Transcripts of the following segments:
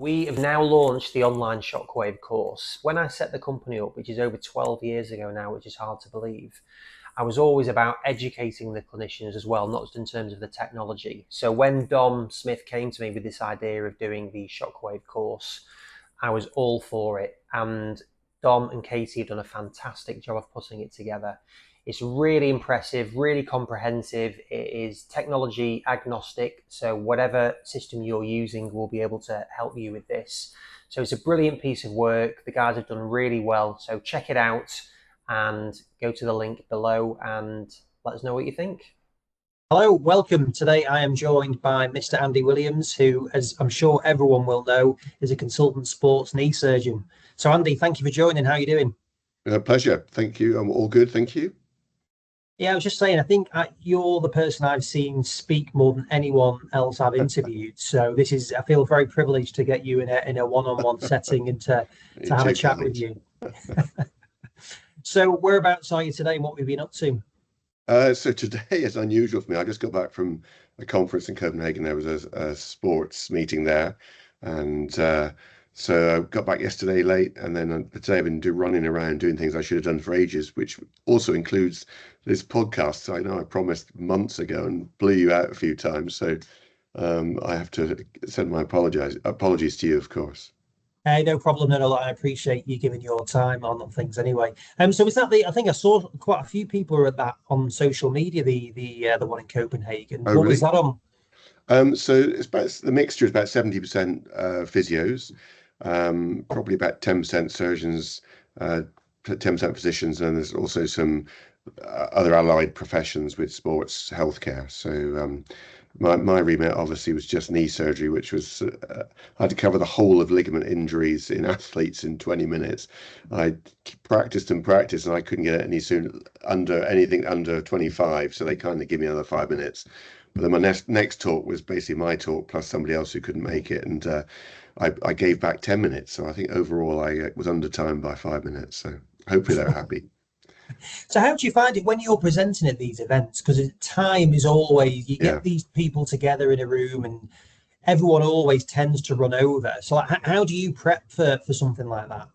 We have now launched the online Shockwave course. When I set the company up, which is over 12 years ago now, which is hard to believe, I was always about educating the clinicians as well, not just in terms of the technology. So when Dom Smith came to me with this idea of doing the Shockwave course, I was all for it. And Dom and Katie have done a fantastic job of putting it together. It's really impressive, really comprehensive. It is technology agnostic, so whatever system you're using will be able to help you with this. So it's a brilliant piece of work. The guys have done really well. So check it out and go to the link below and let us know what you think. Hello, welcome. Today I am joined by Mr. Andy Williams, who, as I'm sure everyone will know, is a consultant sports knee surgeon. So, Andy, thank you for joining. How are you doing? Pleasure. Thank you. I'm all good. Thank you. Yeah, I was just saying, I think you're the person I've seen speak more than anyone else I've interviewed. So I feel very privileged to get you in a one-on-one setting and to have a chat with you. So, whereabouts are you today and what have you been up to? So today is unusual for me. I just got back from a conference in Copenhagen. There was a sports meeting there, and so I got back yesterday late, and then today I've been running around doing things I should have done for ages, which also includes this podcast. So I know I promised months ago and blew you out a few times. So I have to send my apologies to you, of course. Hey, no problem. No, I appreciate you giving your time on things anyway. So is that I think I saw quite a few people were at that on social media, the one in Copenhagen. Oh, What was really? that on? So the mixture is about 70% physios, probably about 10% surgeons, 10% physicians, and there's also some other allied professions with sports healthcare. So my remit obviously was just knee surgery, which was I had to cover the whole of ligament injuries in athletes in 20 minutes. I practiced and practiced, and I couldn't get it anything under 25. So they kind of give me another 5 minutes. But then my next talk was basically my talk plus somebody else who couldn't make it, and I gave back 10 minutes. So I think overall I was under time by 5 minutes. So hopefully they're happy. So how do you find it when you're presenting at these events? Because time is always you Yeah. get these people together in a room, and everyone always tends to run over. So how do you prep for something like that?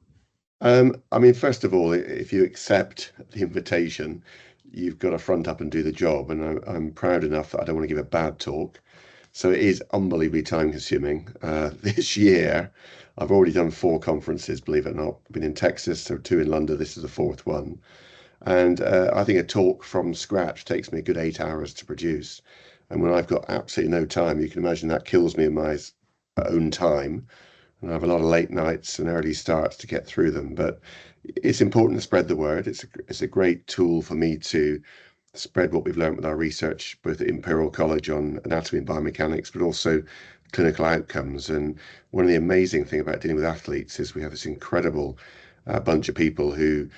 I mean, first of all, if you accept the invitation, you've got to front up and do the job. And I'm proud enough that I don't want to give a bad talk. So it is unbelievably time consuming. This year, I've already done 4 conferences, believe it or not. I've been in Texas, so 2 in London. This is the fourth one. And I think a talk from scratch takes me a good 8 hours to produce. And when I've got absolutely no time, you can imagine that kills me in my own time. And I have a lot of late nights and early starts to get through them. But it's important to spread the word. It's a great tool for me to spread what we've learned with our research, both at Imperial College on anatomy and biomechanics, but also clinical outcomes. And one of the amazing things about dealing with athletes is we have this incredible bunch of people who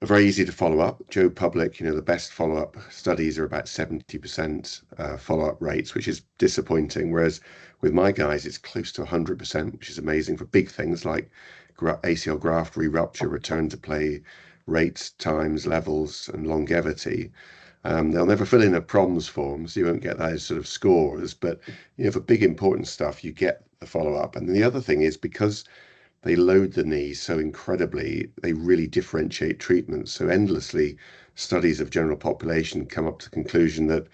are very easy to follow up. Joe Public, the best follow-up studies are about 70% follow-up rates, which is disappointing. Whereas with my guys, it's close to 100%, which is amazing for big things like ACL graft re-rupture, return to play rates, times, levels, and longevity. They'll never fill in a PROMS form, so you won't get those sort of scores. But for big important stuff, you get the follow-up. And the other thing is because they load the knee so incredibly, they really differentiate treatments. So endlessly, studies of general population come up to the conclusion that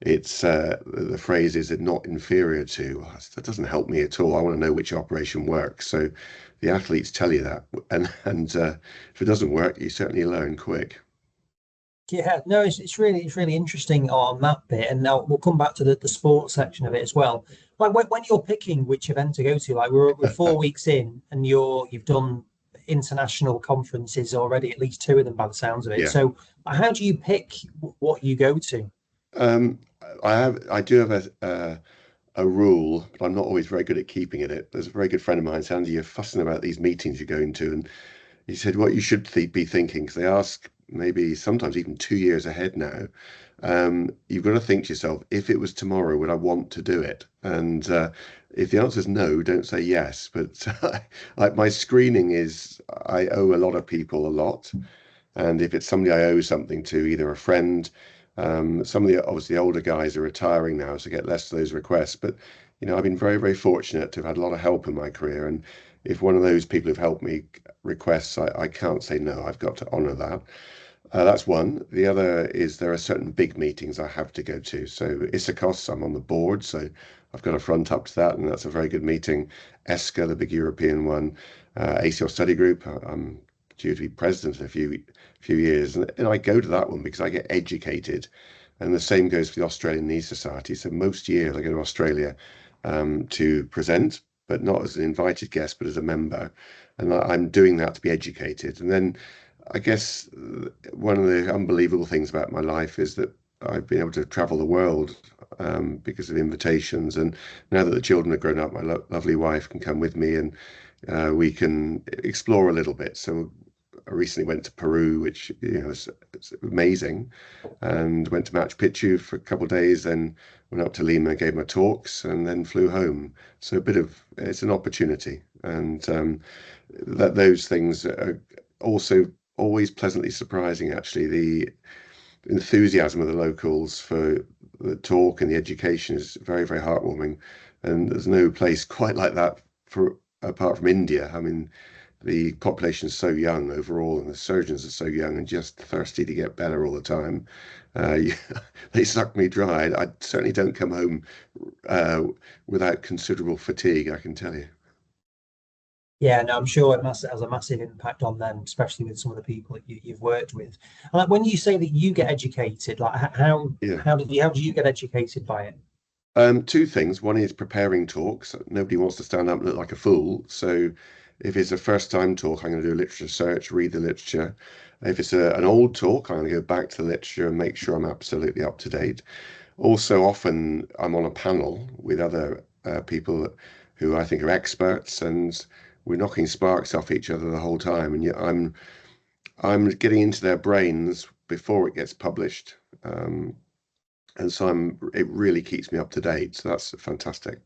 it's the phrase is it not inferior to. Well, that doesn't help me at all. I want to know which operation works. So the athletes tell you that, and if it doesn't work, you certainly learn quick. Yeah, no, it's really interesting on that bit, and now we'll come back to the sports section of it as well. Like when you're picking which event to go to, like we're 4 weeks in, and you've done international conferences already, at least 2 of them by the sounds of it. Yeah. So how do you pick what you go to? Um, I do have a rule, but I'm not always very good at keeping it. There's a very good friend of mine, Sandy, you're fussing about these meetings you're going to, and he said what you should be thinking, because they ask maybe sometimes even 2 years ahead now. You've got to think to yourself, if it was tomorrow, would I want to do it? And if the answer is no, don't say yes. But like my screening is, I owe a lot of people a lot. And if it's somebody I owe something to, either a friend Some of the obviously older guys are retiring now, so get less of those requests. But I've been very, very fortunate to have had a lot of help in my career, and if one of those people who've helped me requests, I can't say no. I've got to honour that. That's one. The other is there are certain big meetings I have to go to. So ISACOS, I'm on the board, so I've got to front up to that, and that's a very good meeting. ESCA, the big European one, ACL Study Group, I'm due to be president in a few years, and I go to that one because I get educated, and the same goes for the Australian Knee Society. So most years I go to Australia to present, but not as an invited guest, but as a member, and I'm doing that to be educated. And then I guess one of the unbelievable things about my life is that I've been able to travel the world because of invitations. And now that the children are grown up, my lovely wife can come with me, and we can explore a little bit. So I recently went to Peru, which is amazing, and went to Machu Picchu for a couple of days. Then went up to Lima, gave my talks, and then flew home. So it's an opportunity, and that those things are also always pleasantly surprising, actually. The enthusiasm of the locals for the talk and the education is very, very heartwarming. And there's no place quite like that apart from India. I mean, the population is so young overall, and the surgeons are so young and just thirsty to get better all the time. Uh, they suck me dry. I certainly don't come home without considerable fatigue, I can tell you. Yeah, no, I'm sure has a massive impact on them, especially with some of the people that you've worked with. And like when you say that you get educated, like Yeah. how do you get educated by it? Two things. One is preparing talks. Nobody wants to stand up and look like a fool. So if it's a first time talk, I'm going to do a literature search, read the literature. If it's an old talk, I'm going to go back to the literature and make sure I'm absolutely up to date. Also, often I'm on a panel with other people who I think are experts, and we're knocking sparks off each other the whole time. And yet I'm getting into their brains before it gets published. And so it really keeps me up to date. So that's fantastic.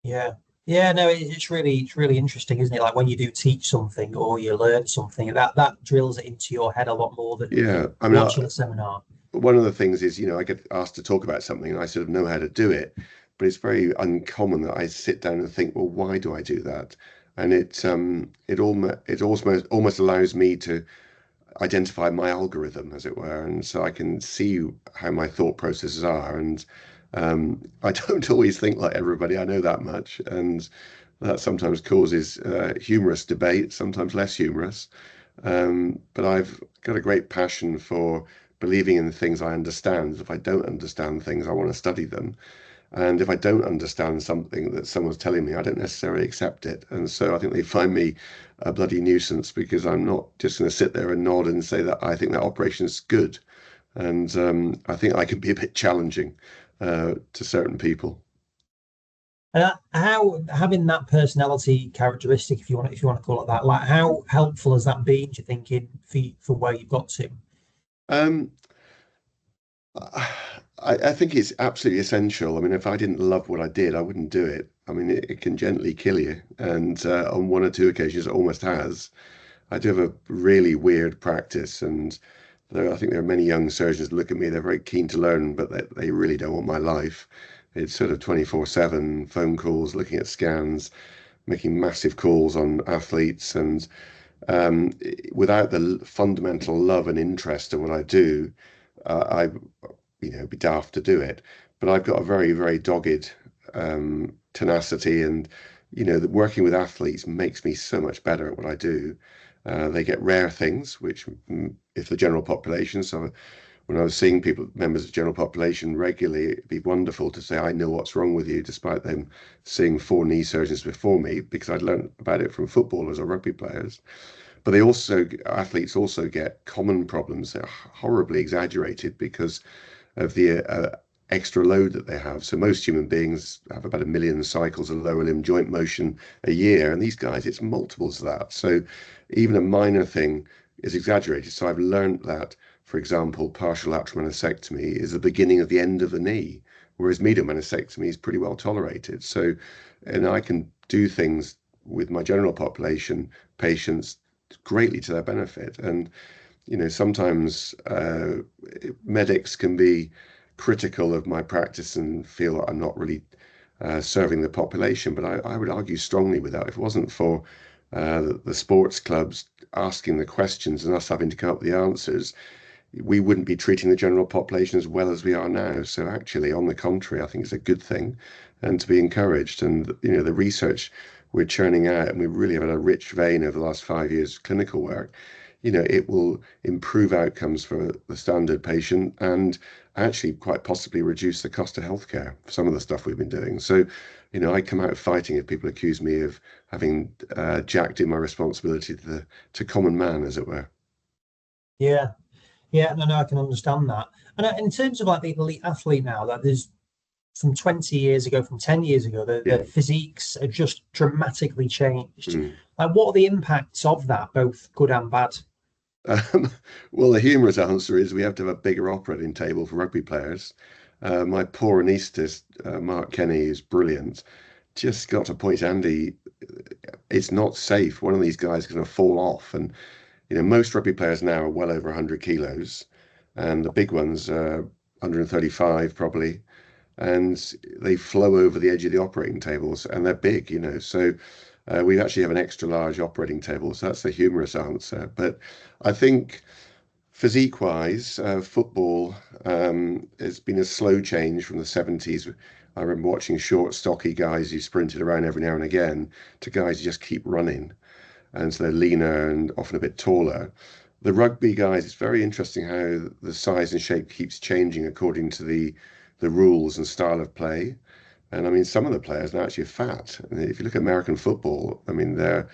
Yeah. Yeah, no, it's really interesting, isn't it? Like when you do teach something or you learn something, that drills it into your head a lot more Yeah, than I mean, watching a seminar. one of the things is, I get asked to talk about something and I sort of know how to do it, but it's very uncommon that I sit down and think, well, why do I do that? And it almost allows me to identify my algorithm, as it were, and so I can see how my thought processes are. And I don't always think like everybody. I know that much, and that sometimes causes humorous debate, sometimes less humorous. But I've got a great passion for believing in the things I understand. If I don't understand things, I want to study them. And if I don't understand something that someone's telling me, I don't necessarily accept it. And so I think they find me a bloody nuisance because I'm not just going to sit there and nod and say that I think that operation is good. And I think I can be a bit challenging to certain people. And how having that personality characteristic, if you want to call it that, like how helpful has that been, do you think, in for where you've got to? Um, I think it's absolutely essential. I mean, if I didn't love what I did, I wouldn't do it. I mean, it can gently kill you. And on one or two occasions, it almost has. I do have a really weird practice, and I think there are many young surgeons that look at me, they're very keen to learn, but they really don't want my life. It's sort of 24/7 phone calls, looking at scans, making massive calls on athletes, and um, without the fundamental love and interest in what I do, I be daft to do it. But I've got a very, very dogged tenacity, and working with athletes makes me so much better at what I do. They get rare things, which if the general population. So when I was seeing members of the general population regularly, it'd be wonderful to say, I know what's wrong with you, despite them seeing four knee surgeons before me, because I'd learned about it from footballers or rugby players. But athletes also get common problems that are horribly exaggerated because of the extra load that they have. So most human beings have about 1 million cycles of lower limb joint motion a year, and these guys, it's multiples of that. So even a minor thing is exaggerated. So I've learned that, for example, partial lateral meniscectomy is the beginning of the end of the knee, whereas medial meniscectomy is pretty well tolerated. So, and I can do things with my general population patients greatly to their benefit. And sometimes medics can be critical of my practice and feel that I'm not really serving the population. But I would argue strongly with that. If it wasn't for the sports clubs asking the questions and us having to come up with the answers, we wouldn't be treating the general population as well as we are now. So actually, on the contrary, I think it's a good thing and to be encouraged. And, the research we're churning out, and we really have had a rich vein over the last 5 years of clinical work, it will improve outcomes for the standard patient and actually quite possibly reduce the cost of healthcare for some of the stuff we've been doing. So, I come out fighting if people accuse me of having jacked in my responsibility to common man, as it were. Yeah. Yeah, no, I can understand that. And in terms of like the elite athlete now, that there's from 20 years ago, from 10 years ago, the physiques are just dramatically changed. Like, what are the impacts of that, both good and bad? Well, the humorous answer is we have to have a bigger operating table for rugby players. My poor anaesthetist, Mark Kenny, is brilliant. Just got to point, Andy, it's not safe. One of these guys is going to fall off. And, most rugby players now are well over 100 kilos, and the big ones are 135 probably. And they flow over the edge of the operating tables, and they're big, So we actually have an extra large operating table. So that's the humorous answer. But I think physique-wise, football has been a slow change from the 70s. I remember watching short, stocky guys who sprinted around every now and again to guys who just keep running. And so they're leaner and often a bit taller. The rugby guys, it's very interesting how the size and shape keeps changing according to the rules and style of play. And I mean, some of the players are actually fat. And if you look at American football, I mean, a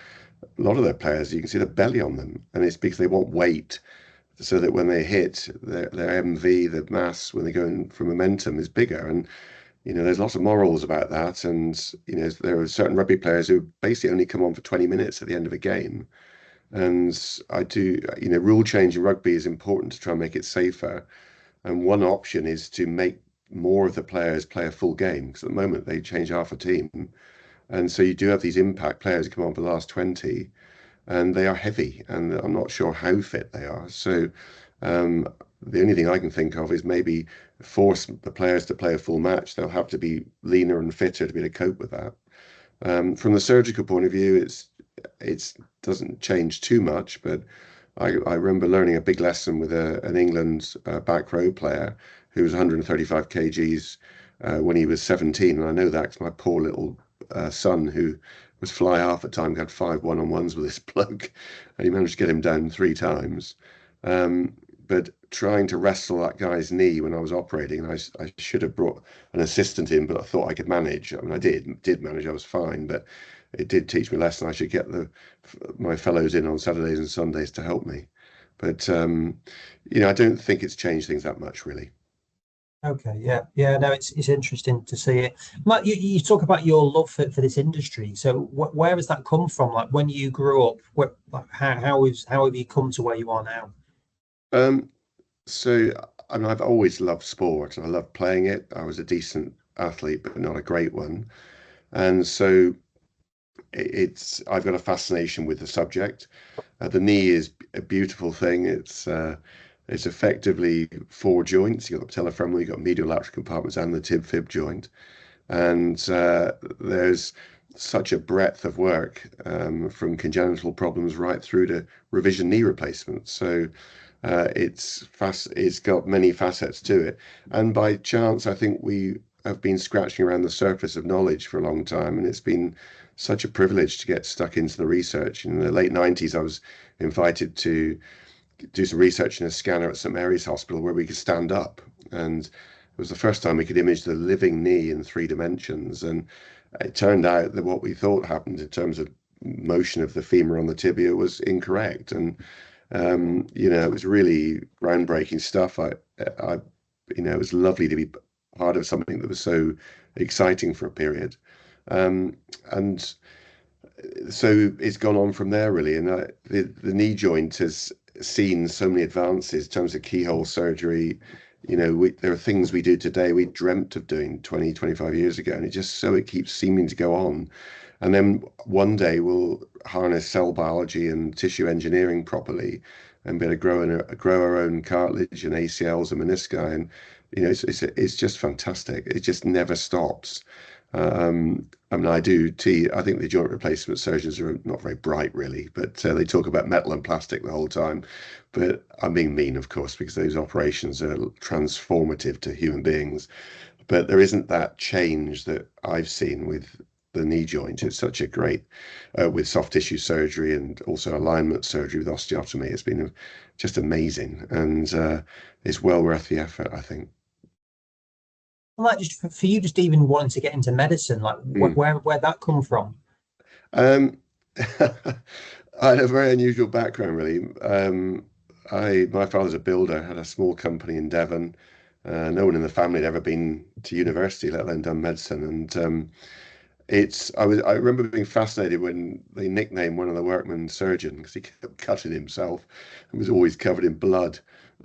lot of their players, you can see the belly on them. And it's because they want weight so that when they hit their MV, the mass, when they go in for momentum is bigger. And, there's lots of morals about that. And, there are certain rugby players who basically only come on for 20 minutes at the end of a game. And I do, rule change in rugby is important to try and make it safer. And one option is to make more of the players play a full game, because at the moment they change half a team. And so you do have these impact players who come on for the last 20, and they are heavy, and I'm not sure how fit they are. So the only thing I can think of is maybe force the players to play a full match. They'll have to be leaner and fitter to be able to cope with that. From the surgical point of view, it doesn't change too much, but I remember learning a big lesson with an England back row player who was 135 kgs when he was 17. And I know that because my poor little son, who was fly half at the time, had 5 one-on-ones with this bloke, and he managed to get him down 3 times. But trying to wrestle that guy's knee when I was operating, and I should have brought an assistant in, but I thought I could manage. I mean, I did manage. I was fine, but it did teach me a lesson. I should get my fellows in on Saturdays and Sundays to help me. But I don't think it's changed things that much, really. Okay, yeah. No, it's interesting to see it. Matt, you talk about your love for this industry. So where has that come from? Like when you grew up, how have you come to where you are now? So I mean, I've always loved sport and I love playing it. I was a decent athlete, but not a great one. And so I've got a fascination with the subject. The knee is a beautiful thing. It's effectively 4 joints. You've got the patellofemoral, you've got medial lateral compartments and the tib-fib joint. And there's such a breadth of work from congenital problems right through to revision knee replacement. So it's got many facets to it. And by chance, I think we have been scratching around the surface of knowledge for a long time, and it's been such a privilege to get stuck into the research. In the late 90s, I was invited to do some research in a scanner at St Mary's Hospital where we could stand up, and it was the first time we could image the living knee in 3 dimensions. And it turned out that what we thought happened in terms of motion of the femur on the tibia was incorrect. And it was really groundbreaking stuff. It was lovely to be part of something that was so exciting for a period. And so it's gone on from there, really. And the knee joint has seen so many advances in terms of keyhole surgery. There are things we do today we dreamt of doing 20, 25 years ago, and it keeps seeming to go on. And then one day we'll harness cell biology and tissue engineering properly, and be able to grow our own cartilage and ACLs and menisci, and it's just fantastic. It just never stops. I mean, I think the joint replacement surgeons are not very bright, really, but they talk about metal and plastic the whole time. But I'm being mean, of course, because those operations are transformative to human beings. But there isn't that change that I've seen with the knee joint. It's such a great, with soft tissue surgery and also alignment surgery with osteotomy. It's been just amazing, and it's well worth the effort, I think. Like just for you, just even wanting to get into medicine, like Mm. where that come from? Um, I had a very unusual background, really. My father's a builder, had a small company in Devon. No one in the family had ever been to university, let alone done medicine. And I remember being fascinated when they nicknamed one of the workmen surgeon because he kept cutting himself and was always covered in blood.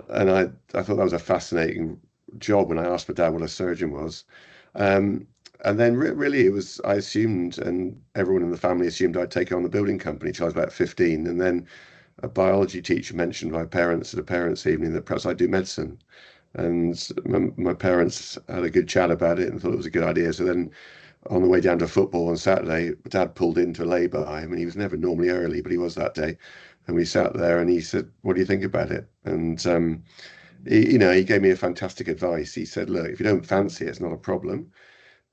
And I thought that was a fascinating job when I asked my dad what a surgeon was. Um, and then really it was, I assumed, and everyone in the family assumed I'd take on the building company till I was about 15. And then a biology teacher mentioned my parents at a parents' evening that perhaps I'd do medicine. And my parents had a good chat about it and thought it was a good idea. So then on the way down to football on Saturday, Dad pulled into a lay-by. I mean, he was never normally early, but he was that day. And we sat there and he said, "What do you think about it?" And he gave me a fantastic advice. He said, "Look, if you don't fancy it, it's not a problem.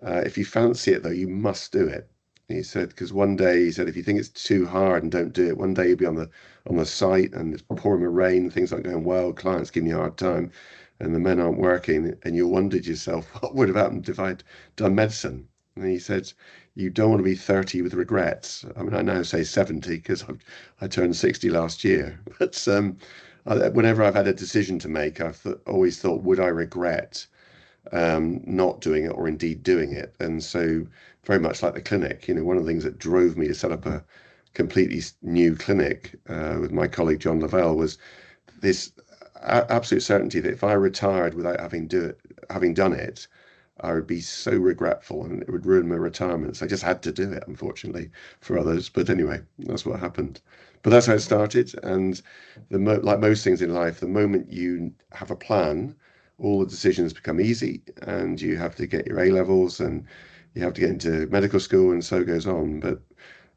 If you fancy it, though, you must do it." He said, because one day he said, if you think it's too hard and don't do it, one day you'll be on the site and it's pouring with rain, things aren't going well, clients giving you a hard time, and the men aren't working, and you'll wonder to yourself, what would have happened if I'd done medicine? And he said, you don't want to be 30 with regrets. I mean, I now say 70 because I turned 60 last year. But whenever I've had a decision to make, I've always thought, would I regret not doing it or indeed doing it? And so, very much like the clinic, one of the things that drove me to set up a completely new clinic with my colleague John Lavelle was this absolute certainty that if I retired without having done it, I would be so regretful and it would ruin my retirement. So I just had to do it, unfortunately, for others. But anyway, that's what happened. But that's how it started. And like most things in life, the moment you have a plan, all the decisions become easy, and you have to get your A levels and you have to get into medical school, and so goes on.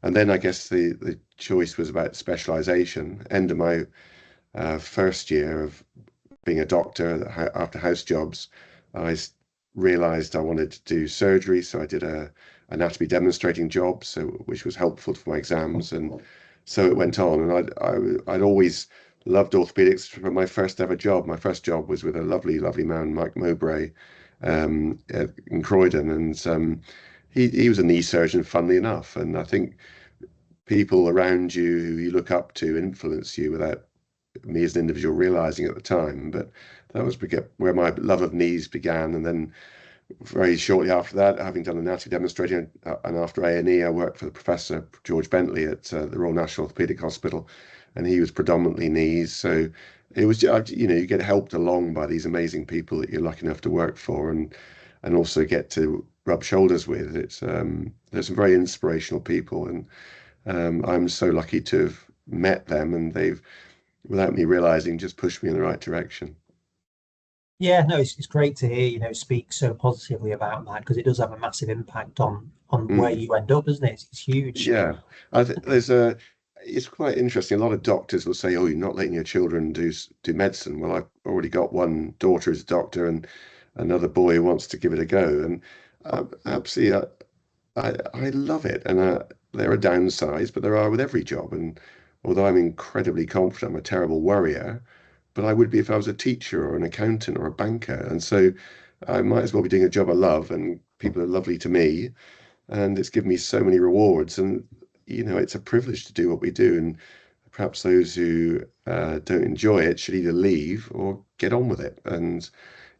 And then I guess the choice was about specialization. End of my first year of being a doctor after house jobs, I realized I wanted to do surgery, so I did a anatomy demonstrating job, which was helpful for my exams, and so it went on. And I'd always loved orthopedics from my first ever job. My first job was with a lovely, lovely man, Mike Mowbray, in Croydon, and he was a knee surgeon, funnily enough. And I think people around you who you look up to influence you without me as an individual realizing at the time. But that was where my love of knees began. And then very shortly after that, having done anatomy demonstrating and after A&E, I worked for the Professor George Bentley at the Royal National Orthopaedic Hospital, and he was predominantly knees. So it was, you get helped along by these amazing people that you're lucky enough to work for, and also get to rub shoulders with. There's some very inspirational people, and I'm so lucky to have met them, and they've, without me realizing, just pushed me in the right direction. Yeah, no, it's great to hear, speak so positively about that because it does have a massive impact on where Mm. you end up, doesn't it? It's huge. Yeah, it's quite interesting. A lot of doctors will say, "Oh, you're not letting your children do medicine." Well, I've already got one daughter who's a doctor and another boy who wants to give it a go, and absolutely, I love it. And there are downsides, but there are with every job. And although I'm incredibly confident, I'm a terrible worrier, but I would be if I was a teacher or an accountant or a banker. And so I might as well be doing a job I love, and people are lovely to me, and it's given me so many rewards. And it's a privilege to do what we do. And perhaps those who don't enjoy it should either leave or get on with it. And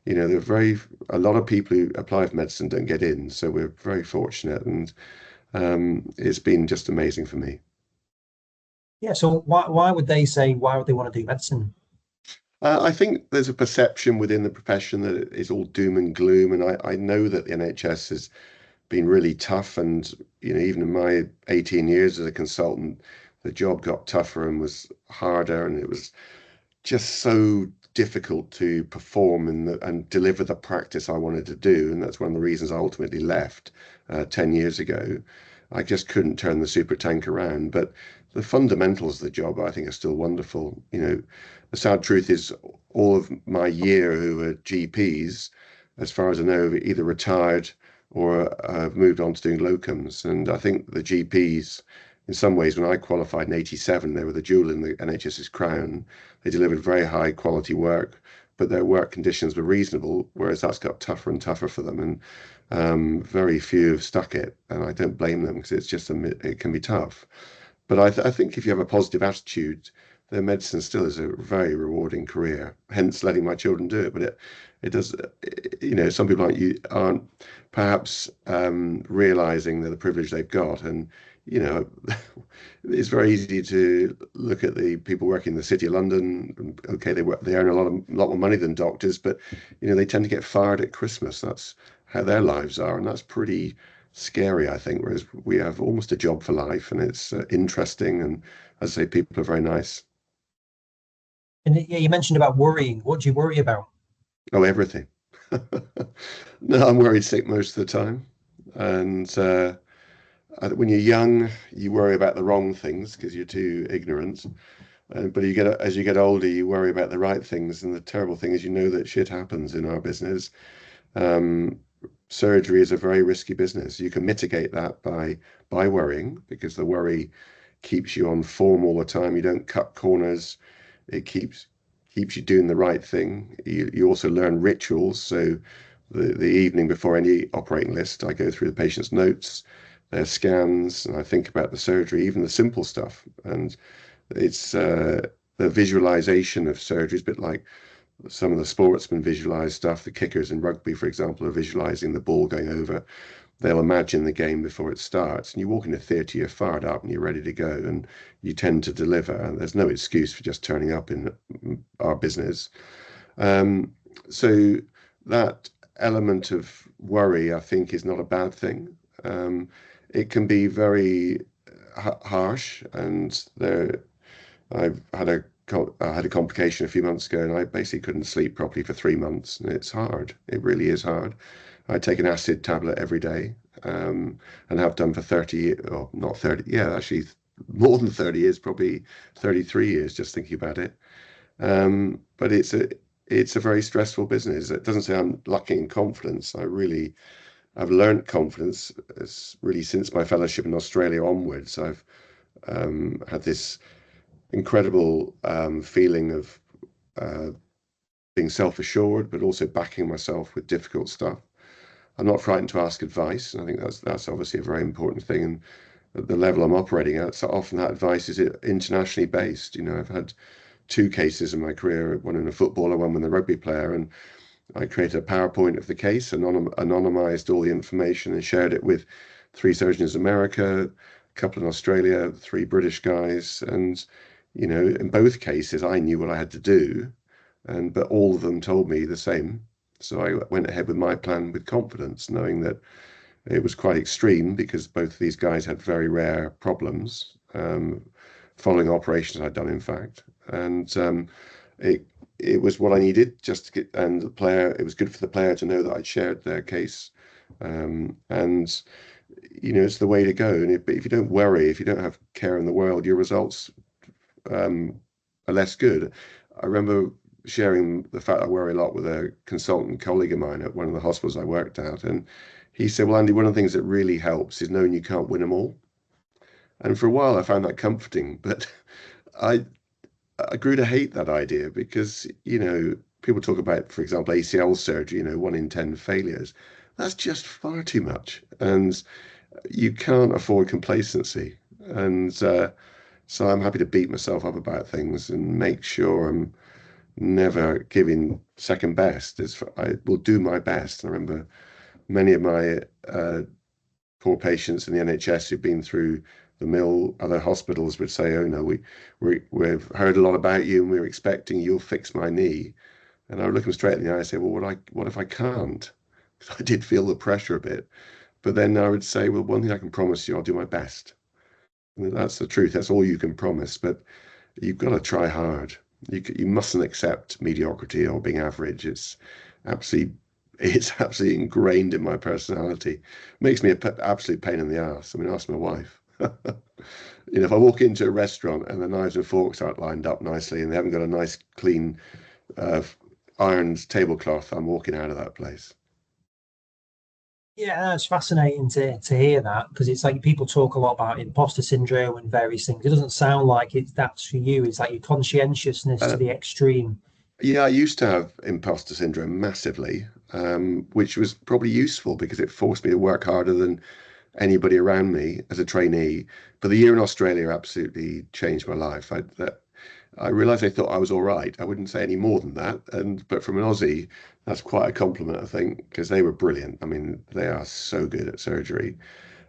there are a lot of people who apply for medicine don't get in, so we're very fortunate, and it's been just amazing for me. Yeah, so why would they want to do medicine? I think there's a perception within the profession that it is all doom and gloom, and I know that the NHS has been really tough, and even in my 18 years as a consultant, the job got tougher and was harder, and it was just so difficult to perform and deliver the practice I wanted to do. And that's one of the reasons I ultimately left 10 years ago. I just couldn't turn the super tank around. But the fundamentals of the job, I think, are still wonderful. The sad truth is all of my year who were GPs, as far as I know, have either retired or have moved on to doing locums. And I think the GPs, in some ways, when I qualified in 87, they were the jewel in the NHS's crown. They delivered very high quality work, but their work conditions were reasonable, whereas that's got tougher and tougher for them. And very few have stuck it. And I don't blame them because it's just, it can be tough. But I think if you have a positive attitude, then medicine still is a very rewarding career, hence letting my children do it. But it does, some people like you aren't perhaps realizing that the privilege they've got. And, it's very easy to look at the people working in the City of London. Okay, they earn a lot more money than doctors, but, they tend to get fired at Christmas. That's how their lives are. And that's pretty scary, I think, whereas we have almost a job for life, and it's interesting. And as I say, people are very nice. And yeah, you mentioned about worrying. What do you worry about? Oh, everything. No, I'm worried sick most of the time. And when you're young, you worry about the wrong things because you're too ignorant. But as you get older, you worry about the right things. And the terrible thing is, that shit happens in our business. Um, Surgery is a very risky business. You can mitigate that by worrying, because the worry keeps you on form all the time. You don't cut corners. It keeps you doing the right thing. You also learn rituals. So the evening before any operating list, I go through the patient's notes, their scans, and I think about the surgery, even the simple stuff. And it's the visualization of surgery is a bit like some of the sportsmen visualize stuff. The kickers in rugby, for example, are visualizing the ball going over. They'll imagine the game before it starts. And you walk into theatre, you're fired up and you're ready to go, and you tend to deliver. And there's no excuse for just turning up in our business. So that element of worry, I think, is not a bad thing. It can be very harsh, and I had a complication a few months ago, and I basically couldn't sleep properly for 3 months. And it's hard. It really is hard. I take an acid tablet every day, and have done for 30, or not 30, yeah, actually more than 30 years, probably 33 years, just thinking about it. But it's a very stressful business. It doesn't say I'm lacking in confidence. I've learned confidence really since my fellowship in Australia onwards. I've had this incredible feeling of uh, being self-assured, but also backing myself with difficult stuff. I'm not frightened to ask advice, and I think that's obviously a very important thing. And at the level I'm operating at, so often that advice is internationally based. I've had two cases in my career, one in a footballer, one with a rugby player, and I created a PowerPoint of the case, anonymized all the information, and shared it with 3 surgeons in America, a couple in Australia, 3 British guys. And in both cases, I knew what I had to do, but all of them told me the same. So I went ahead with my plan with confidence, knowing that it was quite extreme because both of these guys had very rare problems, following operations I'd done, in fact. And it was what I needed just to get, and it was good for the player to know that I'd shared their case. And it's the way to go. And if you don't worry, if you don't have care in the world, your results are less good. I remember sharing the fact I worry a lot with a consultant colleague of mine at one of the hospitals I worked at, and he said, "Well, Andy, one of the things that really helps is knowing you can't win them all." And for a while, I found that comforting, but I I grew to hate that idea because people talk about, for example, ACL surgery, 1 in 10 failures. That's just far too much, and you can't afford complacency. And so I'm happy to beat myself up about things and make sure I'm never giving second best. I will do my best. I remember many of my poor patients in the NHS who've been through the mill, other hospitals would say, "Oh no, we've heard a lot about you, and we're expecting you'll fix my knee." And I would look them straight in the eye and say, "Well, what if I can't?" Because I did feel the pressure a bit. But then I would say, "Well, one thing I can promise you, I'll do my best." That's the truth. That's all you can promise, but you've got to try hard. You mustn't accept mediocrity or being average. Absolutely, it's absolutely ingrained in my personality. Makes me a absolute pain in the ass. I mean, ask my wife. If I walk into a restaurant and the knives and forks aren't lined up nicely and they haven't got a nice, clean, uh, ironed tablecloth, I'm walking out of that place. Yeah, it's fascinating to hear that, because it's like people talk a lot about imposter syndrome and various things. It doesn't sound like that's for you. It's like your conscientiousness to Uh, the extreme. yeah, I used to have imposter syndrome massively, which was probably useful because it forced me to work harder than anybody around me as a trainee. But the year in Australia absolutely changed my life. I realized they thought I was all right. I wouldn't say any more than that. But from an Aussie, that's quite a compliment, I think, because they were brilliant. I mean, they are so good at surgery,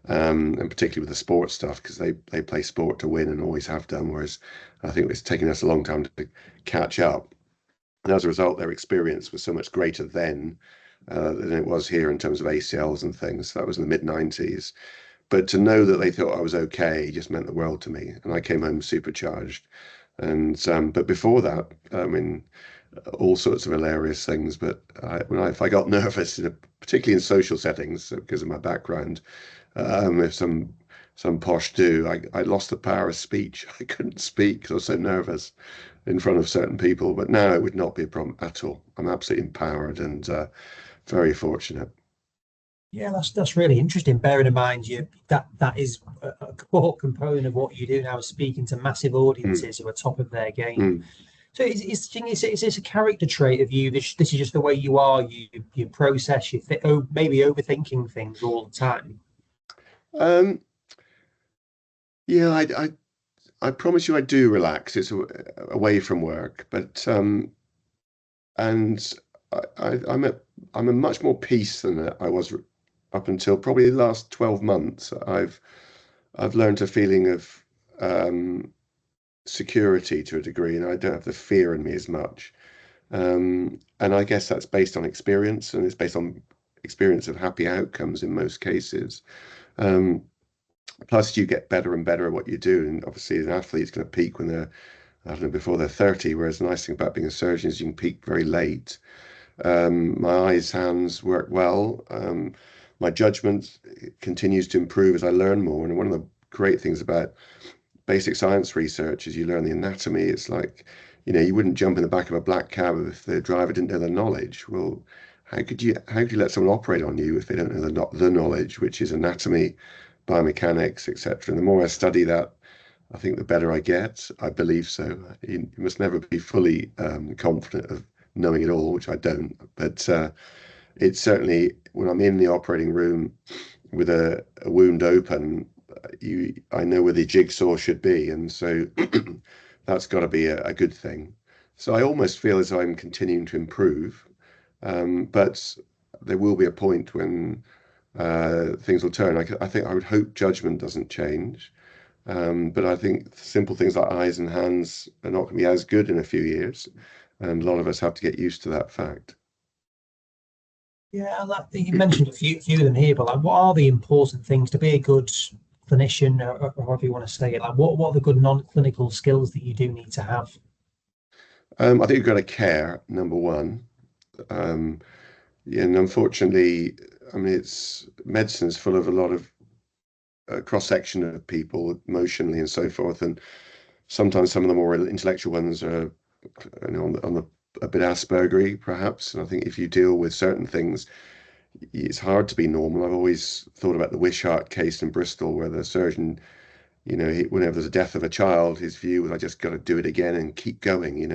and particularly with the sports stuff, because they play sport to win and always have done. Whereas I think it's taken us a long time to catch up. And as a result, their experience was so much greater then than it was here in terms of ACLs and things. That was in the mid 90s. But to know that they thought I was okay just meant the world to me. And I came home supercharged. But before that, I mean, all sorts of hilarious things. But if I got nervous, particularly in social settings, because of my background, if some posh do, I lost the power of speech. I couldn't speak because I was so nervous in front of certain people. But now it would not be a problem at all. I'm absolutely empowered and very fortunate. Yeah, that's really interesting. Bearing in mind that is a core component of what you do now, is speaking to massive Mm, audiences who are top of their game. mm. So is this a character trait of you? This is just the way you are. You process. Maybe overthinking things all the time. Um, yeah, I promise you I do relax. It's away from work, but and I'm a much more peace than I was up until probably the last 12 months. I've learned a feeling of um, security to a degree, and I don't have the fear in me as much. And I guess that's based on experience, and it's based on experience of happy outcomes in most cases. Um, Plus, you get better and better at what you do, and obviously, an athlete's going to peak when they're, I don't know, before they're 30. Whereas the nice thing about being a surgeon is you can peak very late. My eyes, hands work well. My judgment continues to improve as I learn more. And one of the great things about basic science research is you learn the anatomy. It's like, you wouldn't jump in the back of a black cab if the driver didn't know the knowledge. Well, how could you let someone operate on you if they don't know the knowledge, which is anatomy, biomechanics, etc. And the more I study that, I think the better I get. I believe so. You must never be fully confident of knowing it all, which I don't. But it's certainly when I'm in the operating room with a wound open, I know where the jigsaw should be, and so that's got to be a good thing. So I almost feel as though I'm continuing to improve, but there will be a point when things will turn. I think I would hope judgment doesn't change. But I think simple things like eyes and hands are not going to be as good in a few years. And a lot of us have to get used to that fact. Yeah, you mentioned a few of them here, but like, what are the important things to be a good clinician, or however you want to say it? Like, what are the good non-clinical skills that you do need to have? I think you've got to care, number one. Um, yeah, and unfortunately, I mean, it's medicine is full of a lot of cross-section of people emotionally and so forth. And sometimes some of the more intellectual ones are, on the a bit Aspergery, perhaps. And I think if you deal with certain things, it's hard to be normal. I've always thought about the Wishart case in Bristol, where the surgeon, whenever there's a death of a child, his view was, I just got to do it again and keep going.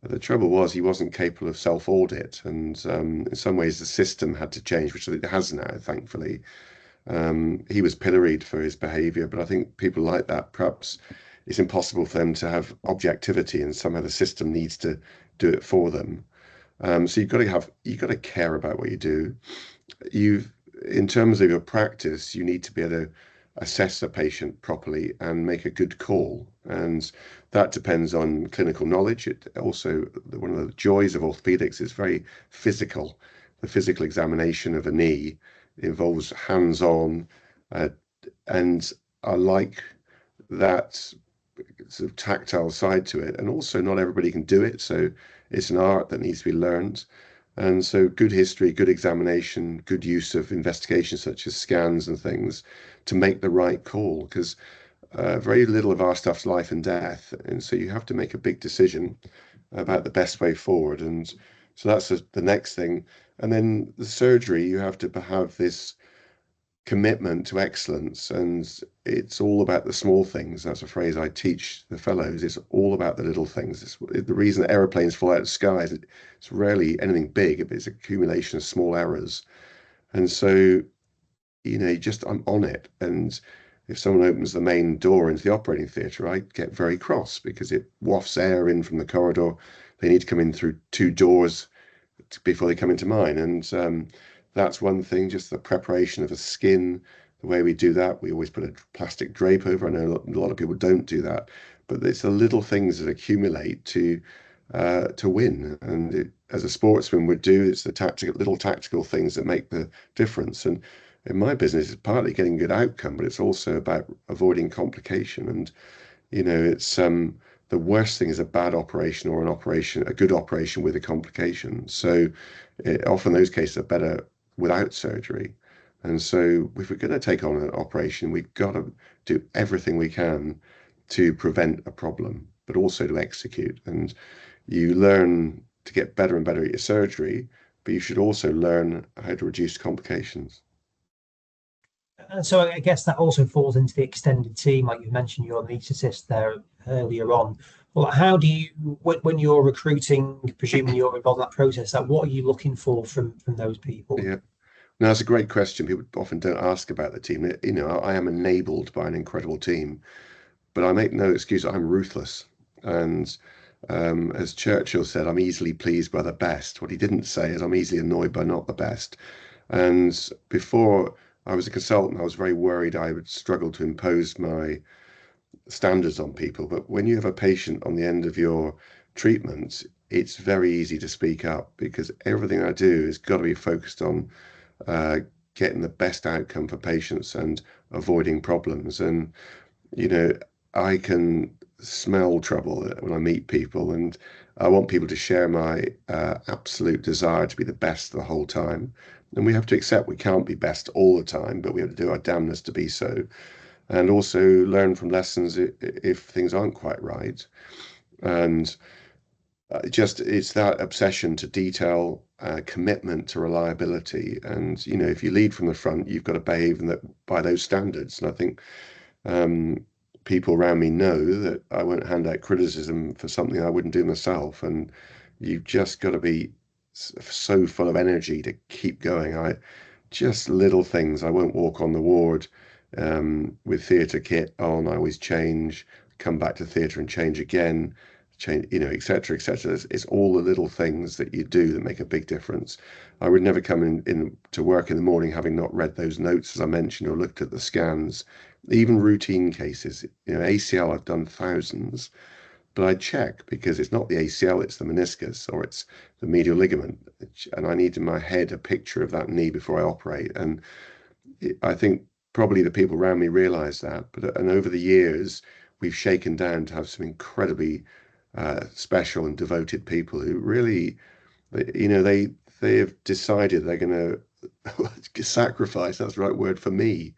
The trouble was he wasn't capable of self-audit, and in some ways the system had to change, which it has now, thankfully. He was pilloried for his behaviour, but I think people like that, perhaps it's impossible for them to have objectivity, and somehow the system needs to do it for them. So you've got to care about what you do. You've In terms of your practice, you need to be able to assess a patient properly and make a good call. And that depends on clinical knowledge. It also, one of the joys of orthopedics is very physical. The physical examination of a knee involves hands-on, uh, and I like that sort of tactile side to it. And also, not everybody can do it, so it's an art that needs to be learned. And so, good history, good examination, good use of investigation, such as scans and things, to make the right call. Because very little of our stuff's life and death, and so you have to make a big decision about the best way forward. And so that's the next thing. And then the surgery, you have to have this commitment to excellence, and it's all about the small things. That's a phrase I teach the fellows. It's all about the little things. It's the reason that aeroplanes fly out of the skies. It's rarely anything big, it's accumulation of small errors. And so, just I'm on it. And if someone opens the main door into the operating theatre, I get very cross because it wafts air in from the corridor. They need to come in through two doors before they come into mine. And that's one thing, just the preparation of the skin, the way we do that. We always put a plastic drape over. I know a lot of people don't do that, but it's the little things that accumulate to win. And as a sportsman would do, it's the little tactical things that make the difference. And in my business, it's partly getting good outcome, but it's also about avoiding complication. And it's the worst thing is a bad operation or a good operation with a complication. So often those cases are better without surgery. And so if we're going to take on an operation, we've got to do everything we can to prevent a problem, but also to execute. And you learn to get better and better at your surgery, but you should also learn how to reduce complications. And so I guess that also falls into the extended team, like you mentioned your anaesthetist there earlier on. Well, how do you, when you're recruiting, presuming you're involved in that process, what are you looking for from those people? Yeah. No, that's a great question. People often don't ask about the team. I am enabled by an incredible team, but I make no excuse. I'm ruthless. And as Churchill said, I'm easily pleased by the best. What he didn't say is I'm easily annoyed by not the best. And before I was a consultant, I was very worried I would struggle to impose my standards on people. But when you have a patient on the end of your treatment, it's very easy to speak up because everything I do has got to be focused on getting the best outcome for patients and avoiding problems. And, I can smell trouble when I meet people, and I want people to share my absolute desire to be the best the whole time. And we have to accept we can't be best all the time, but we have to do our damnness to be so. And also learn from lessons if things aren't quite right. And it's that obsession to detail, commitment to reliability. And, if you lead from the front, you've got to behave by those standards. And I think people around me know that I won't hand out criticism for something I wouldn't do myself. And you've just got to be so full of energy to keep going. Just little things. I won't walk on the ward with theatre kit on. I always change, come back to theatre and change again, change, etc., etc. It's all the little things that you do that make a big difference. I would never come in to work in the morning having not read those notes, as I mentioned, or looked at the scans, even routine cases. ACL, I've done thousands, but I check because it's not the ACL, it's the meniscus or it's the medial ligament. And I need in my head a picture of that knee before I operate. And I think probably the people around me realize that. And over the years, we've shaken down to have some incredibly special and devoted people who really, they have decided they're going to sacrifice, that's the right word, for me.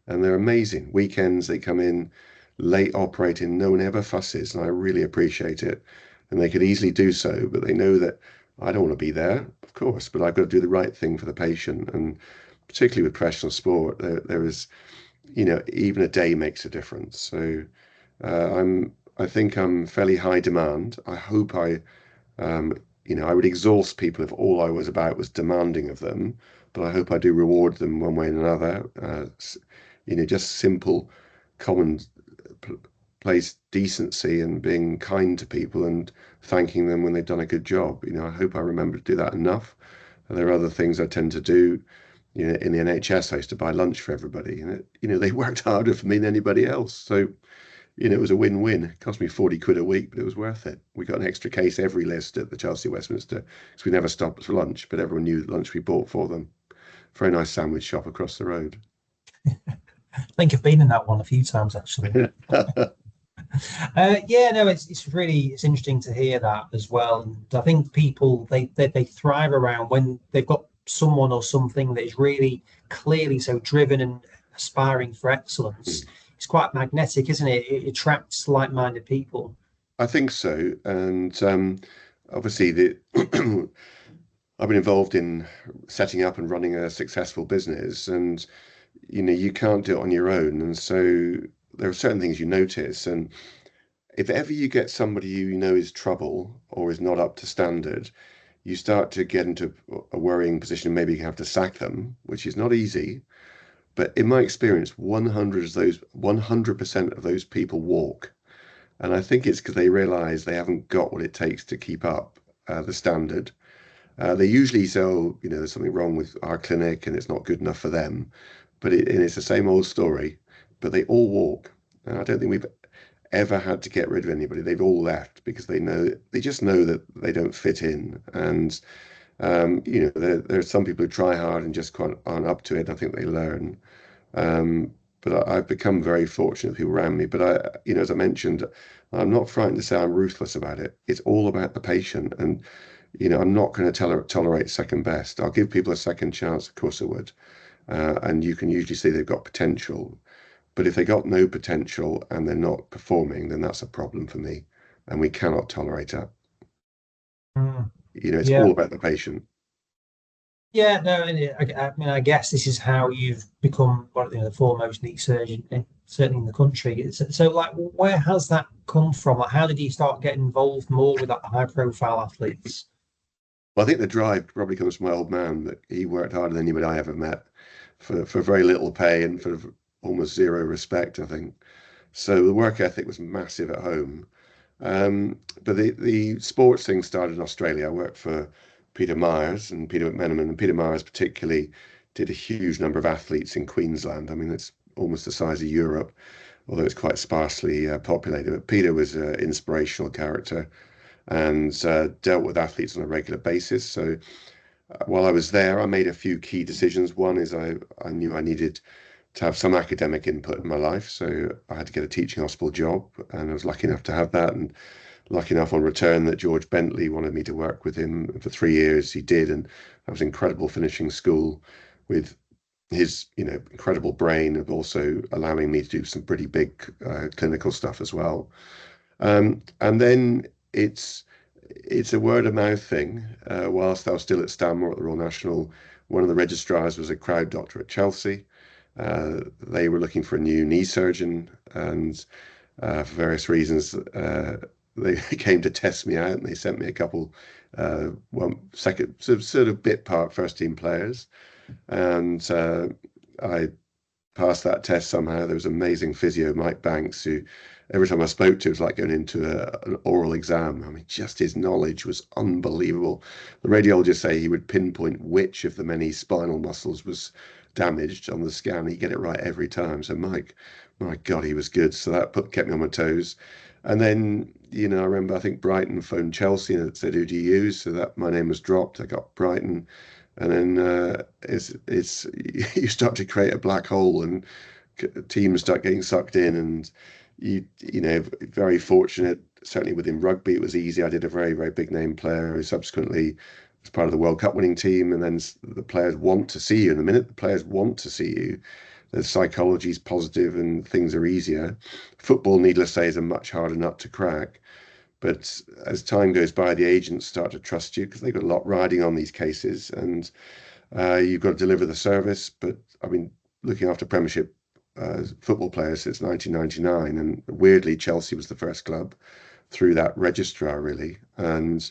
And they're amazing. Weekends, they come in late operating, no one ever fusses, and I really appreciate it. And they could easily do so, but they know that I don't want to be there, of course, but I've got to do the right thing for the patient. And particularly with professional sport, there is, even a day makes a difference. So I think I'm fairly high demand. I hope I would exhaust people if all I was about was demanding of them, but I hope I do reward them one way or another. Just simple, common place decency and being kind to people and thanking them when they've done a good job. I hope I remember to do that enough. And there are other things I tend to do. In the NHS, I used to buy lunch for everybody, and they worked harder for me than anybody else. So, it was a win-win. It cost me 40 quid a week, but it was worth it. We got an extra case every list at the Chelsea Westminster because we never stopped for lunch, but everyone knew the lunch we bought for them. Very nice sandwich shop across the road. think I've been in that one a few times actually. Yeah, no, it's really it's interesting to hear that as well. And I think people they thrive around when they've got someone or something that is really clearly so driven and aspiring for excellence. It's quite magnetic, isn't it? It attracts like-minded people. I think so. And obviously, I've been involved in setting up and running a successful business, and you can't do it on your own. And so there are certain things you notice. And if ever you get somebody you know is trouble or is not up to standard, you start to get into a worrying position. Maybe you have to sack them, which is not easy. But in my experience, 100% of those people walk. And I think it's because they realize they haven't got what it takes to keep up the standard. They usually say, oh, there's something wrong with our clinic and it's not good enough for them. But and it's the same old story. But they all walk. And I don't think we've ever had to get rid of anybody. They've all left because they just know that they don't fit in. And there's some people who try hard and just quite aren't up to it. I think they learn. But I've become very fortunate with people around me. But as I mentioned, I'm not frightened to say I'm ruthless about it. It's all about the patient, and I'm not going to tolerate second best. I'll give people a second chance, of course I would, and you can usually see they've got potential. But if they got no potential and they're not performing, then that's a problem for me, and we cannot tolerate that. Mm, It's yeah. all about the patient. Yeah, no, and I mean, I guess this is how you've become one of the foremost knee surgeon, certainly in the country. So, like, where has that come from? Like, how did you start getting involved more with that high-profile athletes? Well, I think the drive probably comes from my old man, that he worked harder than anybody I ever met for very little pay and for almost zero respect, I think. So the work ethic was massive at home. But the sports thing started in Australia. I worked for Peter Myers and Peter McMenamin, and Peter Myers particularly did a huge number of athletes in Queensland. I mean, it's almost the size of Europe, although it's quite sparsely populated. But Peter was an inspirational character and dealt with athletes on a regular basis. So while I was there, I made a few key decisions. One is I knew I needed to have some academic input in my life, so I had to get a teaching hospital job, and I was lucky enough to have that. And lucky enough on return that George Bentley wanted me to work with him for 3 years. He did, and that was incredible finishing school with his incredible brain of also allowing me to do some pretty big clinical stuff as well. And then it's a word of mouth thing. Whilst I was still at Stanmore at the Royal National, one of the registrars was a crowd doctor at Chelsea. They were looking for a new knee surgeon, and for various reasons, they came to test me out, and they sent me a couple, one second, sort of bit part first team players, and I passed that test somehow. There was amazing physio, Mike Banks, who every time I spoke to, it was like going into an oral exam. I mean, just his knowledge was unbelievable. The radiologists say he would pinpoint which of the many spinal muscles was damaged on the scan. He'd get it right every time. So Mike, my God, he was good. So that kept me on my toes. And then, I remember, I think Brighton phoned Chelsea and said, who do you use? So that my name was dropped. I got Brighton. And then it's you start to create a black hole, and teams start getting sucked in, and very fortunate. Certainly within rugby, it was easy. I did a very, very big name player who subsequently was part of the World Cup winning team, and then the players want to see you. And the minute the players want to see you, the psychology is positive and things are easier. Football, needless to say, is a much harder nut to crack. But as time goes by, the agents start to trust you because they've got a lot riding on these cases, and you've got to deliver the service. But I've been looking after Premiership football players since 1999, and weirdly, Chelsea was the first club through that registrar, really. And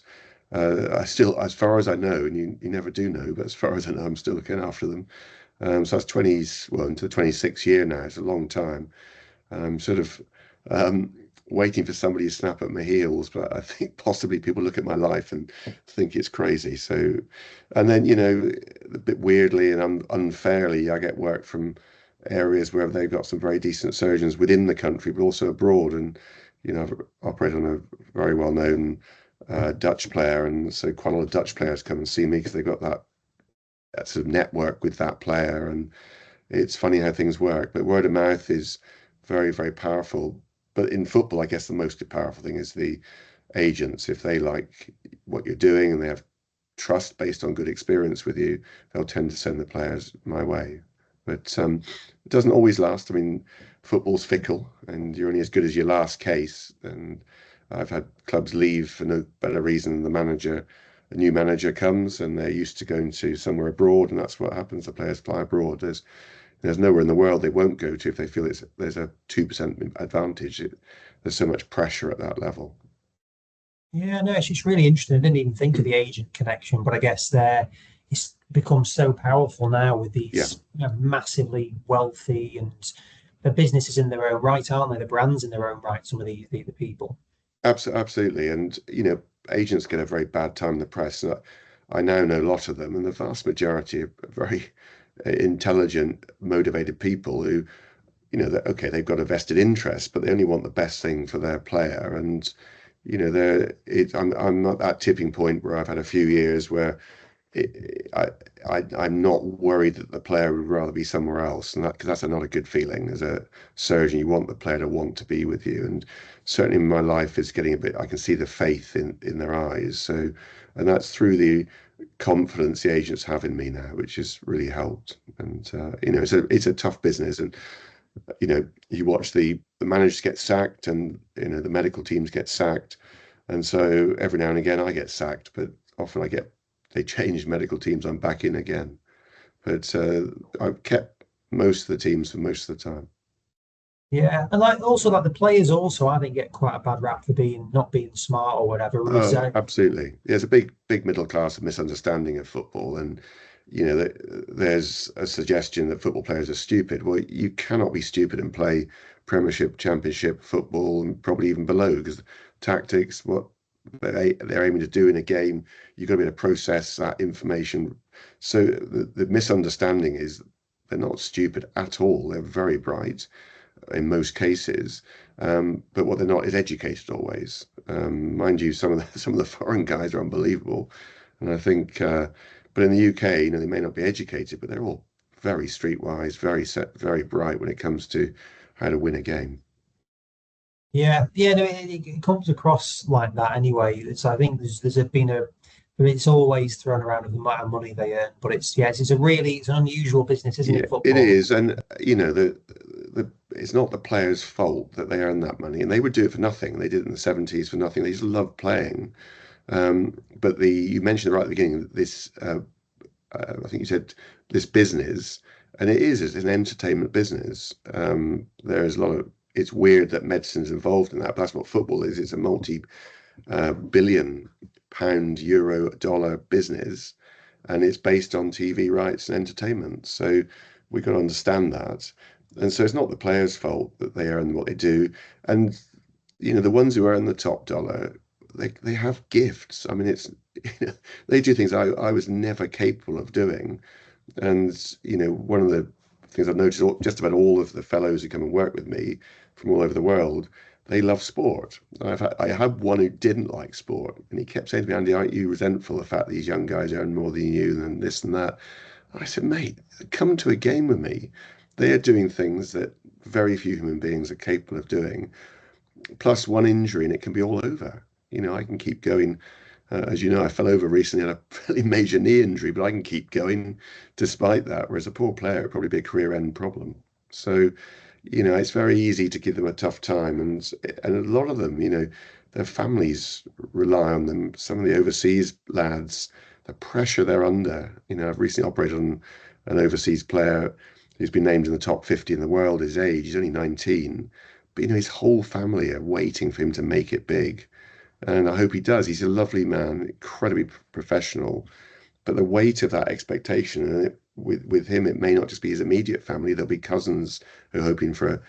I still, as far as I know, and you never do know, but as far as I know, I'm still looking after them. So that's 20s, well, into the 26th year now. It's a long time. Sort of um, waiting for somebody to snap at my heels, but I think possibly people look at my life and think it's crazy. So, and then, a bit weirdly and unfairly, I get work from areas where they've got some very decent surgeons within the country, but also abroad. And, I've operated on a very well-known Dutch player, and so quite a lot of Dutch players come and see me because they've got that sort of network with that player. And it's funny how things work. But word of mouth is very, very powerful. But in football, I guess the most powerful thing is the agents. If they like what you're doing and they have trust based on good experience with you, they'll tend to send the players my way. But it doesn't always last. I mean, football's fickle, and you're only as good as your last case. And I've had clubs leave for no better reason than a new manager comes, and they're used to going to somewhere abroad, and that's what happens. The players fly abroad. There's nowhere in the world they won't go to if they feel there's a 2% advantage. There's so much pressure at that level. Yeah, no, it's just really interesting. I didn't even think of the agent connection, but I guess it's become so powerful now with Yeah, these massively wealthy and the businesses in their own right, aren't they? The brands in their own right, some of the people. absolutely. And agents get a very bad time in the press. And I now know a lot of them, and the vast majority are very intelligent, motivated people who, that okay, they've got a vested interest, but they only want the best thing for their player. And I'm at that tipping point where I've had a few years where I, I'm not worried that the player would rather be somewhere else, and because that's not a good feeling. As a surgeon, you want the player to want to be with you, and certainly my life is getting a bit. I can see the faith in their eyes. So, and that's through the confidence the agents have in me now, which has really helped. And it's a tough business, and you watch the managers get sacked, and the medical teams get sacked, and so every now and again I get sacked, but often they change medical teams, I'm back in again. But I've kept most of the teams for most of the time. Yeah, and like the players also I think get quite a bad rap for being not being smart or whatever. Whereas, Oh, absolutely. There's a big middle class misunderstanding of football, and there's a suggestion that football players are stupid. Well, you cannot be stupid and play Premiership, Championship football, and probably even below, because tactics, what they're aiming to do in a game, you've got to be able to process that information. So the misunderstanding is they're not stupid at all. They're very bright in most cases, but what they're not is educated always. Mind you, some of the foreign guys are unbelievable, and I think, but in the UK, they may not be educated, but they're all very streetwise, very set, very bright when it comes to how to win a game. yeah, yeah, no, it comes across like that anyway. It's I think I mean, it's always thrown around with the amount of money they earn, but it's an unusual business, isn't Yeah, it, it football? is, and the it's not the players' fault that they earn that money, and they would do it for nothing. They did it in the 70s for nothing. They just love playing. But you mentioned right at the beginning this. I think you said this business, and it's an entertainment business. There's a lot of. It's weird that medicine's involved in that, but that's what football is. It's a multi-billion pound, euro, dollar business, and it's based on TV rights and entertainment. So we've got to understand that. And so it's not the players' fault that they earn what they do. And the ones who earn the top dollar, they have gifts. I mean, they do things I was never capable of doing. And one of the things I've noticed, just about all of the fellows who come and work with me from all over the world, they love sport. I had one who didn't like sport, and he kept saying to me, "Andy, aren't you resentful of the fact these young guys earn more than you and this and that?" I said, "Mate, come to a game with me. They are doing things that very few human beings are capable of doing. Plus one injury, and it can be all over. I can keep going. As you know, I fell over recently, had a fairly major knee injury, but I can keep going despite that. Whereas a poor player, it'd probably be a career-end problem. So, it's very easy to give them a tough time, and a lot of them, their families rely on them. Some of the overseas lads, the pressure they're under. I've recently operated on an overseas player who's been named in the top 50 in the world. His age, he's only 19, but his whole family are waiting for him to make it big, and I hope he does. He's a lovely man, incredibly professional, but the weight of that expectation, and with him, it may not just be his immediate family. There'll be cousins who are hoping for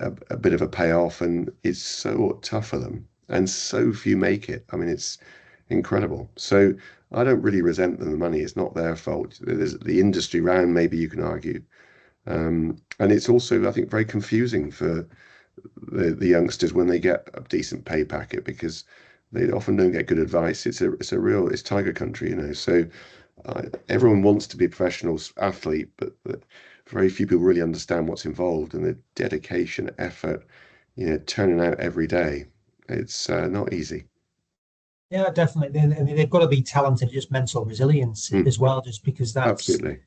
a bit of a payoff, and it's so tough for them, and so few make it. I mean, it's incredible. So I don't really resent them. The money is not their fault. There's the industry round, maybe you can argue, and it's also, I think, very confusing for the youngsters when they get a decent pay packet, because they often don't get good advice. It's tiger country. So everyone wants to be a professional athlete, but very few people really understand what's involved and the dedication, effort, turning out every day. It's not easy. Yeah, definitely. I mean, they've got to be talented, just mental resilience Mm, as well, just because that's, absolutely.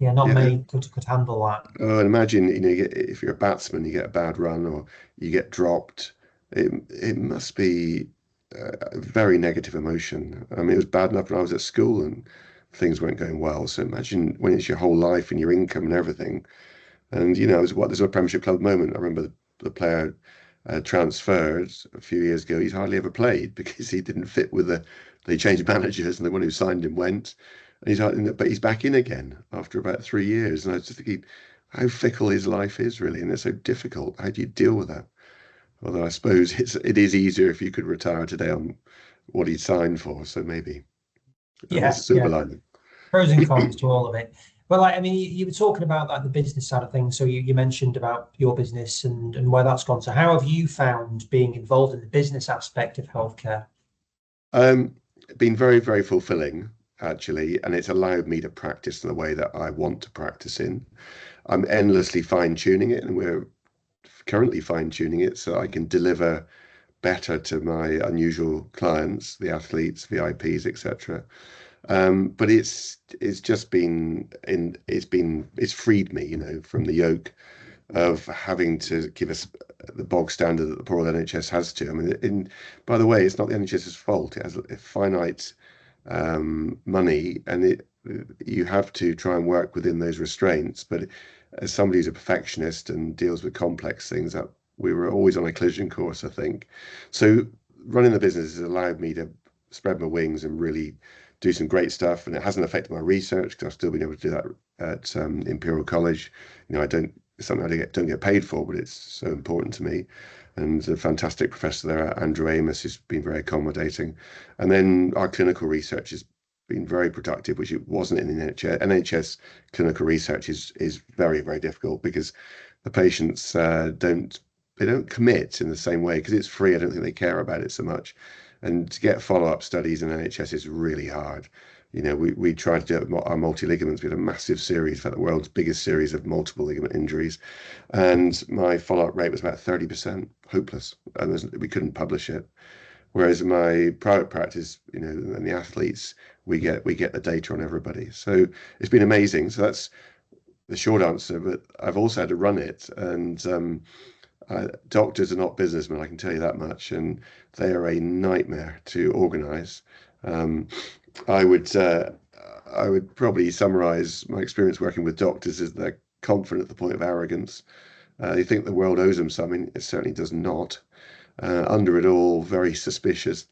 yeah, not Yeah. many could handle that. And imagine, if you're a batsman, you get a bad run or you get dropped. It must be a very negative emotion. I mean, it was bad enough when I was at school and things weren't going well. So imagine when it's your whole life and your income and everything. And there's a Premiership club moment. I remember the player transferred a few years ago. He's hardly ever played because he didn't fit with They changed managers, and the one who signed him went. But he's back in again after about 3 years. And I was just thinking how fickle his life is, really, and it's so difficult. How do you deal with that? Although I suppose it is easier if you could retire today on what he signed for. So maybe there's Yeah, a silver yeah. lining. Pros and cons to all of it. Well, like, I mean, you were talking about like the business side of things. So you mentioned about your business and where that's gone. So how have you found being involved in the business aspect of healthcare? Um, been very, very fulfilling, actually, and it's allowed me to practice in the way that I want to practice in. I'm endlessly fine-tuning it, and we're currently fine-tuning it so I can deliver better to my unusual clients, the athletes, VIPs, etc. But it's just been it's freed me, from the yoke of having to give us the bog standard that the poor old NHS has to. I mean, by the way, it's not the NHS's fault. It has a finite money, and you have to try and work within those restraints. But as somebody who's a perfectionist and deals with complex things, that we were always on a collision course, I think. So running the business has allowed me to spread my wings and really do some great stuff. And it hasn't affected my research because I've still been able to do that at Imperial College. I don't It's something I don't get paid for, but it's so important to me. And a fantastic professor there, Andrew Amos, who's been very accommodating. And then our clinical research has been very productive, which it wasn't in the NHS. NHS clinical research is very, very difficult because the patients don't commit in the same way because it's free. I don't think they care about it so much. And to get follow-up studies in NHS is really hard. We tried to do our multi-ligaments. We had a massive series, in fact, the world's biggest series of multiple ligament injuries. And my follow-up rate was about 30%, hopeless. And we couldn't publish it. Whereas in my private practice, and the athletes, we get the data on everybody. So it's been amazing. So that's the short answer, but I've also had to run it. And doctors are not businessmen, I can tell you that much. And they are a nightmare to organize. Um, I would probably summarize my experience working with doctors as they're confident at the point of arrogance. They think the world owes them something. It certainly does not. Under it all, very suspicious,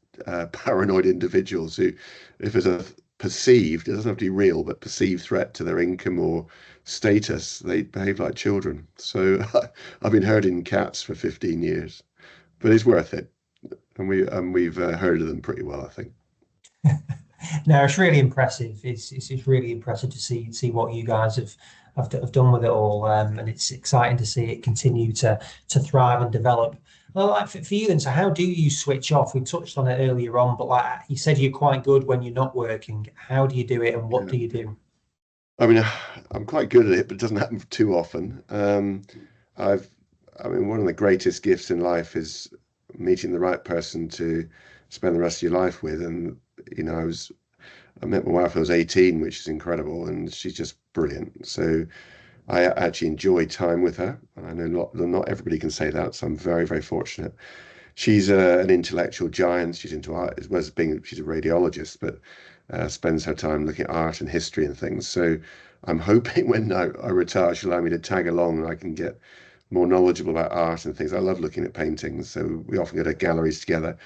paranoid individuals who, if there's a perceived, it doesn't have to be real, but perceived threat to their income or status, they behave like children. So I've been herding cats for 15 years, but it's worth it. And we've herded them pretty well, I think. No, it's really impressive. It's really impressive to see what you guys have done with it all, and it's exciting to see it continue to thrive and develop. Well, like for you then, so how do you switch off? We touched on it earlier on, but like you said, you're quite good when you're not working. How do you do it, and what Yeah. do you do? I mean, I'm quite good at it, but it doesn't happen too often. I've, I mean, one of the greatest gifts in life is meeting the right person to spend the rest of your life with. And, I met my wife when I was 18, which is incredible, and she's just brilliant. So I actually enjoy time with her. And I know not everybody can say that, so I'm very, very fortunate. She's an intellectual giant. She's into art as well as she's a radiologist, but spends her time looking at art and history and things. So I'm hoping when I retire, she'll allow me to tag along and I can get more knowledgeable about art and things. I love looking at paintings, so we often go to galleries together.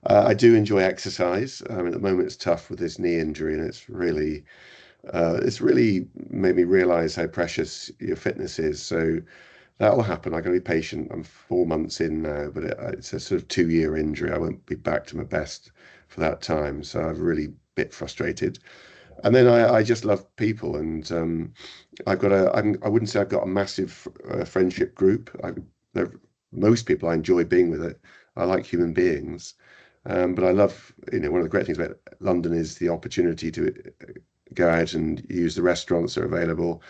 I do enjoy exercise. At the moment, it's tough with this knee injury, and it's really made me realize how precious your fitness is. So that'll happen. I got to be patient. I'm 4 months in now, but it's a sort of 2 year injury. I won't be back to my best for that time. So I've really bit frustrated. And then I just love people, and I wouldn't say I've got a massive friendship group. Most people I enjoy being with it. I like human beings, but I love, one of the great things about London is the opportunity to go out and use the restaurants that are available.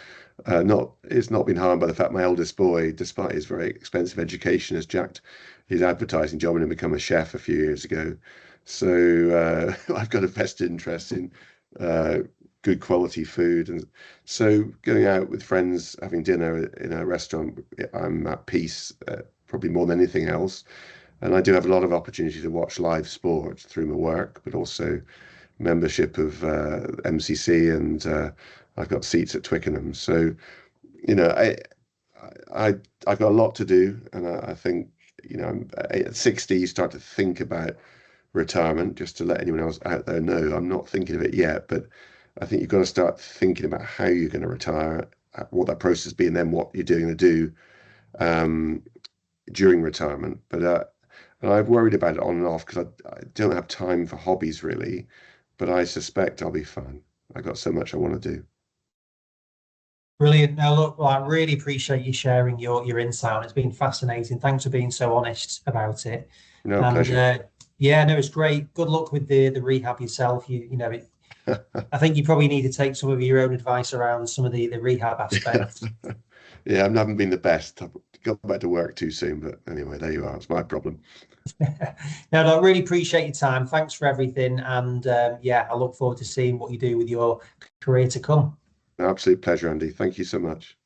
It's not been harmed by the fact my eldest boy, despite his very expensive education, has jacked his advertising job and become a chef a few years ago. So I've got a vested interest in good quality food, and so going out with friends, having dinner in a restaurant, I'm at peace, probably more than anything else. And I do have a lot of opportunity to watch live sport through my work, but also membership of MCC, and I've got seats at Twickenham. So, you know, I I've got a lot to do, and I think, you know, at 60 you start to think about retirement. Just to let anyone else out there know, I'm not thinking of it yet, but I think you've got to start thinking about how you're going to retire, what that process be, and then what you're doing to do um, during retirement. But and I've worried about it on and off because I don't have time for hobbies really, but I suspect I'll be fine. I got so much I want to do. Brilliant. Now, look, well, I really appreciate you sharing your insight. It's been fascinating. Thanks for being so honest about it. No, And pleasure. yeah, no, it's great. Good luck with the rehab yourself. You know, I think you probably need to take some of your own advice around some of the rehab aspects. Yeah, I haven't been the best. I got back to work too soon, but anyway, there you are. It's my problem. No, no, I really appreciate your time. Thanks for everything. And yeah, I look forward to seeing what you do with your career to come. An absolute pleasure, Andy. Thank you so much.